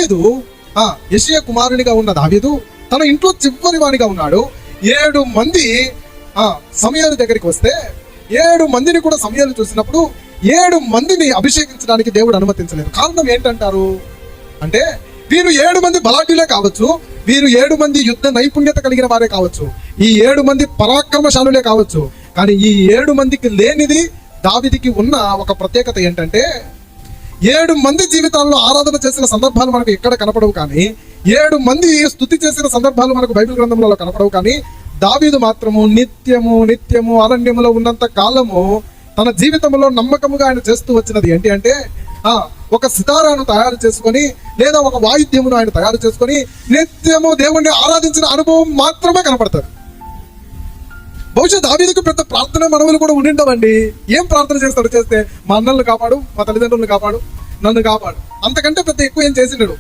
దావీదు యెషయా కుమారునిగా ఉన్న దావీదు తన ఇంట్లో చివరి వానిగా ఉన్నాడు. 7 మంది సమయాల దగ్గరికి వస్తే 7 మందిని కూడా సమయాలు చూసినప్పుడు 7 మందిని అభిషేకించడానికి దేవుడు అనుమతించలేదు. కారణం ఏంటంటారు అంటే, వీరు 7 మంది బలాఢ్యులే కావచ్చు, వీరు 7 మంది యుద్ధ నైపుణ్యత కలిగిన వారే కావచ్చు, ఈ 7 మంది పరాక్రమశాలులే కావచ్చు, కానీ ఈ 7 మందికి లేనిది దావీదుకి ఉన్న ఒక ప్రత్యేకత ఏంటంటే, 7 మంది జీవితాల్లో ఆరాధన చేసిన సందర్భాలు మనకు ఎక్కడ కనపడవు, కానీ 7 మంది స్తుతి చేసిన సందర్భాలు మనకు బైబిల్ గ్రంథంలో కనపడవు. కానీ దావీదు మాత్రము నిత్యము అరణ్యములో ఉన్నంత కాలము తన జీవితంలో నమ్మకముగా ఆయన చేస్తూ వచ్చినది ఏంటి అంటే, ఒక సితారాను తయారు చేసుకొని లేదా ఒక వాయిద్యమును ఆయన తయారు చేసుకొని నిత్యము దేవుణ్ణి ఆరాధించిన అనుభవం మాత్రమే కనపడతారు. బహుశా దావీదుకు పెద్ద ప్రార్థన మనవులు కూడా ఉండిండవండి. ఏం ప్రార్థన చేస్తాడు? చేస్తే మా అన్నలను కాపాడు, మా తల్లిదండ్రులను కాపాడు, నన్ను కాపాడు, అంతకంటే పెద్ద ఎక్కువ ఏం చేసిండడు.